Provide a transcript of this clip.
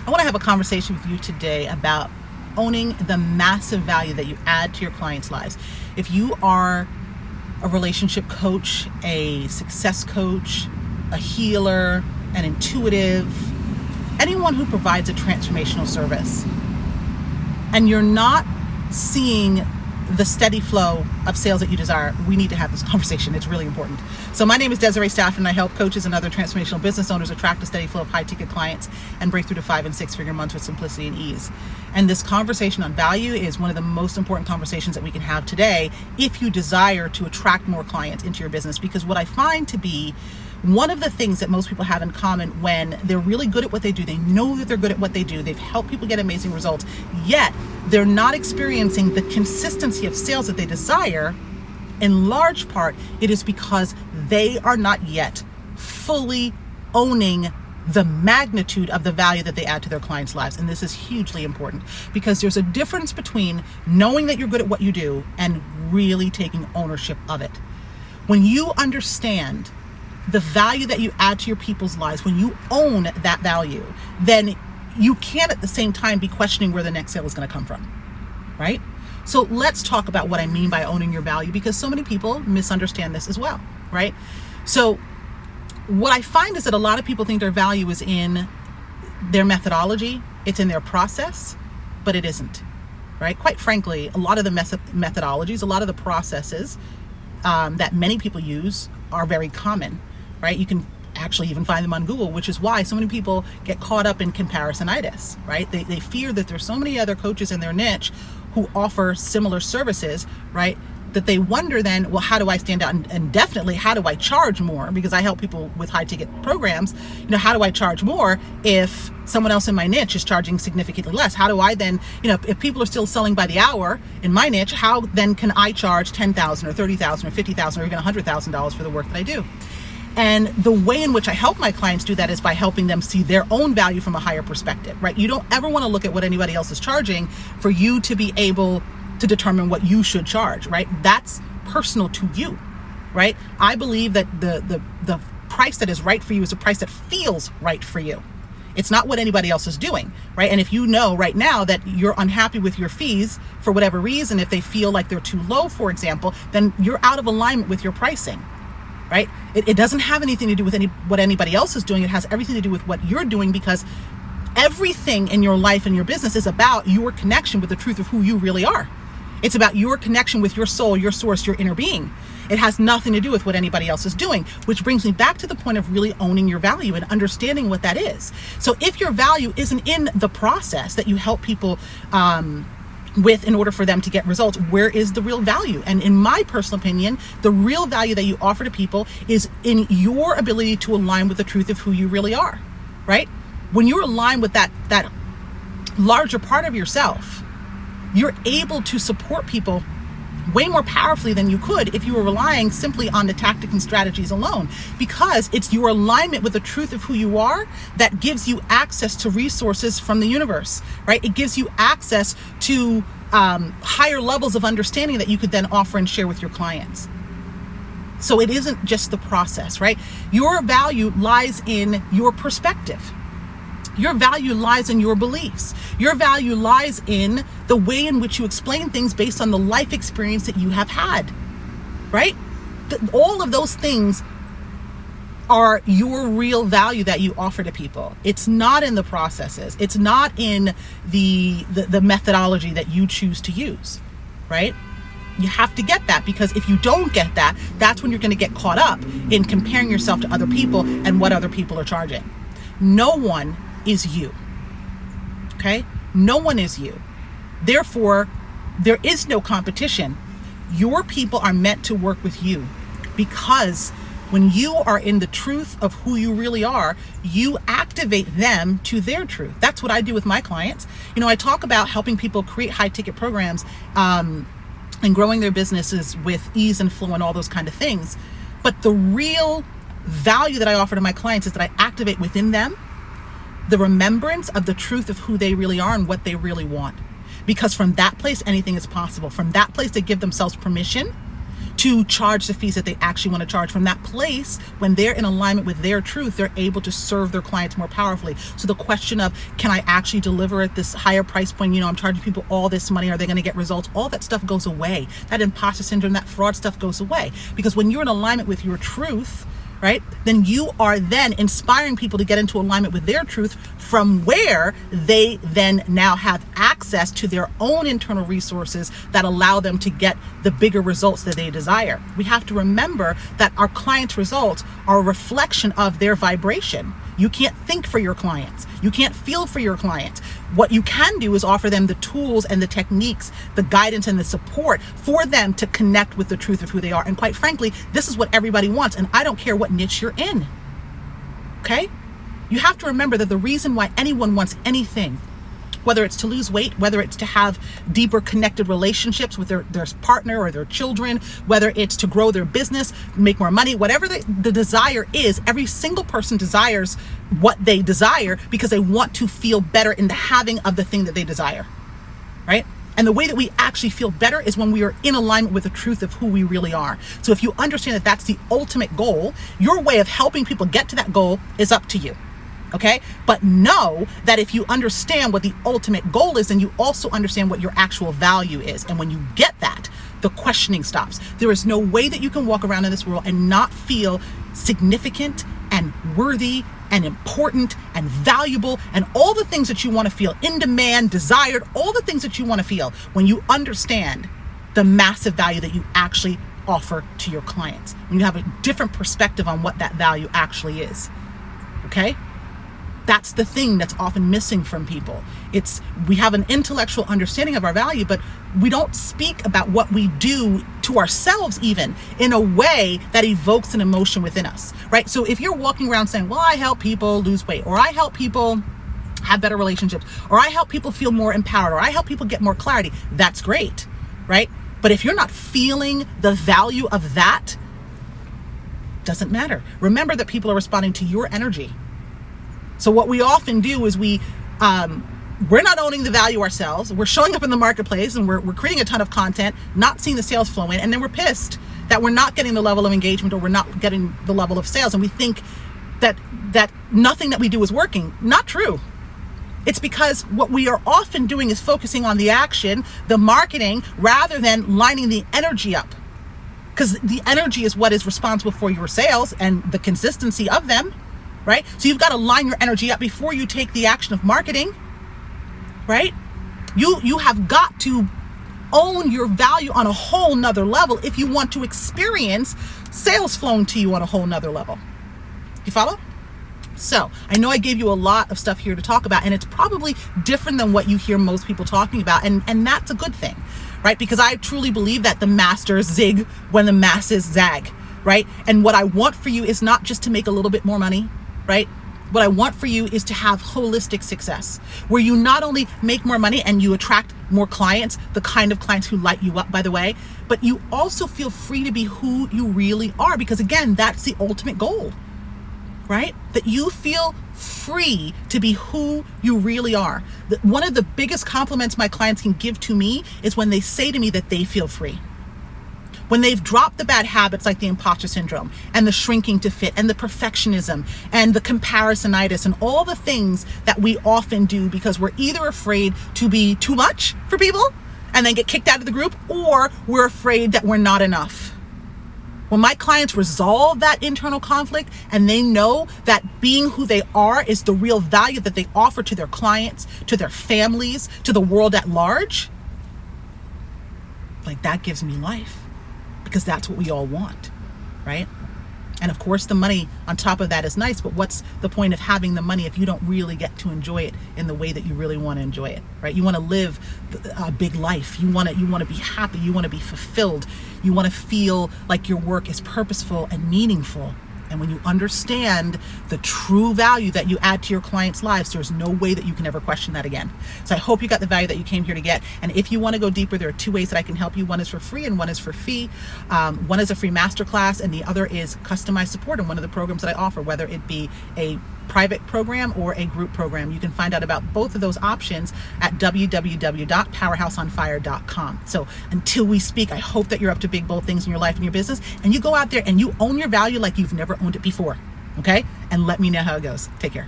I want to have a conversation with you today about owning the massive value that you add to your clients' lives. If you are a relationship coach, a success coach, a healer, an intuitive, anyone who provides a transformational service, and you're not seeing the steady flow of sales that you desire, we need to have this conversation. It's really important. So my name is Desiree Stafford, and I help coaches and other transformational business owners attract a steady flow of high-ticket clients and break through to 5- and 6-figure months with simplicity and ease. And this conversation on value is one of the most important conversations that we can have today if you desire to attract more clients into your business. Because what I find to be one of the things that most people have in common when they're really good at what they do, they know that they're good at what they do, they've helped people get amazing results, yet they're not experiencing the consistency of sales that they desire. In large part, it is because they are not yet fully owning the magnitude of the value that they add to their clients' lives. And this is hugely important because there's a difference between knowing that you're good at what you do and really taking ownership of it. When you understand the value that you add to your people's lives, when you own that value, then you can't at the same time be questioning where the next sale is going to come from, right? So let's talk about what I mean by owning your value, because so many people misunderstand this as well, right? So what I find is that a lot of people think their value is in their methodology, it's in their process, but it isn't, right? Quite frankly, a lot of the methodologies, a lot of the processes that many people use are very common, right? You can actually even find them on Google, which is why so many people get caught up in comparisonitis, right? They fear that there's so many other coaches in their niche who offer similar services, right? That they wonder then, well, how do I stand out? And definitely, how do I charge more? Because I help people with high ticket programs. How do I charge more if someone else in my niche is charging significantly less? How do I then, if people are still selling by the hour in my niche, how then can I charge $10,000 or $30,000 or $50,000 or even $100,000 for the work that I do? And the way in which I help my clients do that is by helping them see their own value from a higher perspective, right? You don't ever want to look at what anybody else is charging for you to be able to determine what you should charge, right? That's personal to you, right? I believe that the price that is right for you is a price that feels right for you. It's not what anybody else is doing, right? And if you know right now that you're unhappy with your fees for whatever reason, if they feel like they're too low, for example, then you're out of alignment with your pricing, right? It doesn't have anything to do with what anybody else is doing. It has everything to do with what you're doing, because everything in your life and your business is about your connection with the truth of who you really are. It's about your connection with your soul, your source, your inner being. It has nothing to do with what anybody else is doing, which brings me back to the point of really owning your value and understanding what that is. So if your value isn't in the process that you help people with in order for them to get results, where is the real value? And in my personal opinion, the real value that you offer to people is in your ability to align with the truth of who you really are, right? When you're aligned with that larger part of yourself, you're able to support people way more powerfully than you could if you were relying simply on the tactics and strategies alone, because it's your alignment with the truth of who you are that gives you access to resources from the universe, right? It gives you access to higher levels of understanding that you could then offer and share with your clients. So it isn't just the process, right? Your value lies in your perspective. Your value lies in your beliefs. Your value lies in the way in which you explain things based on the life experience that you have had, right? All of those things are your real value that you offer to people. It's not in the processes. It's not in the methodology that you choose to use, right? You have to get that, because if you don't get that, that's when you're going to get caught up in comparing yourself to other people and what other people are charging. No one is you, okay? No one is you. Therefore, there is no competition. Your people are meant to work with you, because when you are in the truth of who you really are, you activate them to their truth. That's what I do with my clients. I talk about helping people create high ticket programs and growing their businesses with ease and flow and all those kind of things. But the real value that I offer to my clients is that I activate within them the remembrance of the truth of who they really are and what they really want. Because from that place, anything is possible. From that place, they give themselves permission to charge the fees that they actually want to charge. From that place, when they're in alignment with their truth, they're able to serve their clients more powerfully. So the question of, can I actually deliver at this higher price point? I'm charging people all this money. Are they going to get results? All that stuff goes away. That imposter syndrome, that fraud stuff goes away. Because when you're in alignment with your truth, right, then you are then inspiring people to get into alignment with their truth, from where they then now have access to their own internal resources that allow them to get the bigger results that they desire. We have to remember that our clients' results are a reflection of their vibration. You can't think for your clients. You can't feel for your clients. What you can do is offer them the tools and the techniques, the guidance and the support for them to connect with the truth of who they are. And quite frankly, this is what everybody wants. And I don't care what niche you're in. Okay? You have to remember that the reason why anyone wants anything, whether it's to lose weight, whether it's to have deeper connected relationships with their partner or their children, whether it's to grow their business, make more money, whatever the desire is, every single person desires what they desire because they want to feel better in the having of the thing that they desire, right? And the way that we actually feel better is when we are in alignment with the truth of who we really are. So if you understand that that's the ultimate goal, your way of helping people get to that goal is up to you. Okay? But know that if you understand what the ultimate goal is, then you also understand what your actual value is. And when you get that, the questioning stops. There is no way that you can walk around in this world and not feel significant and worthy and important and valuable and all the things that you want to feel, in demand, desired, all the things that you want to feel, when you understand the massive value that you actually offer to your clients, when you have a different perspective on what that value actually is. Okay? That's the thing that's often missing from people. We have an intellectual understanding of our value, but we don't speak about what we do to ourselves even in a way that evokes an emotion within us, right? So if you're walking around saying, well, I help people lose weight, or I help people have better relationships, or I help people feel more empowered, or I help people get more clarity, that's great, right? But if you're not feeling the value of that, doesn't matter. Remember that people are responding to your energy. So what we often do is we're not owning the value ourselves. We're showing up in the marketplace and we're creating a ton of content, not seeing the sales flow in, and then we're pissed that we're not getting the level of engagement or we're not getting the level of sales. And we think that nothing that we do is working. Not true. It's because what we are often doing is focusing on the action, the marketing, rather than lining the energy up. Because the energy is what is responsible for your sales and the consistency of them. Right? So you've got to line your energy up before you take the action of marketing, right? You have got to own your value on a whole nother level if you want to experience sales flowing to you on a whole nother level. You follow? So I know I gave you a lot of stuff here to talk about, and it's probably different than what you hear most people talking about. And that's a good thing, right? Because I truly believe that the masters zig when the masses zag, right? And what I want for you is not just to make a little bit more money, right? What I want for you is to have holistic success, where you not only make more money and you attract more clients, the kind of clients who light you up, by the way, but you also feel free to be who you really are. Because again, that's the ultimate goal, right? That you feel free to be who you really are. One of the biggest compliments my clients can give to me is when they say to me that they feel free. When they've dropped the bad habits like the imposter syndrome and the shrinking to fit and the perfectionism and the comparisonitis and all the things that we often do because we're either afraid to be too much for people and then get kicked out of the group, or we're afraid that we're not enough. When my clients resolve that internal conflict and they know that being who they are is the real value that they offer to their clients, to their families, to the world at large, like that gives me life. Because that's what we all want, right? And of course, the money on top of that is nice, but what's the point of having the money if you don't really get to enjoy it in the way that you really want to enjoy it, right? You want to live a big life. You want to be happy. You want to be fulfilled. You want to feel like your work is purposeful and meaningful. And when you understand the true value that you add to your clients' lives, there's no way that you can ever question that again. So I hope you got the value that you came here to get. And if you want to go deeper, there are two ways that I can help you. One is for free and one is for fee. One is a free masterclass and the other is customized support in one of the programs that I offer, whether it be a private program or a group program. You can find out about both of those options at www.powerhouseonfire.com. So until we speak, I hope that you're up to big, bold things in your life and your business, and you go out there and you own your value like you've never owned it before. Okay? And let me know how it goes. Take care.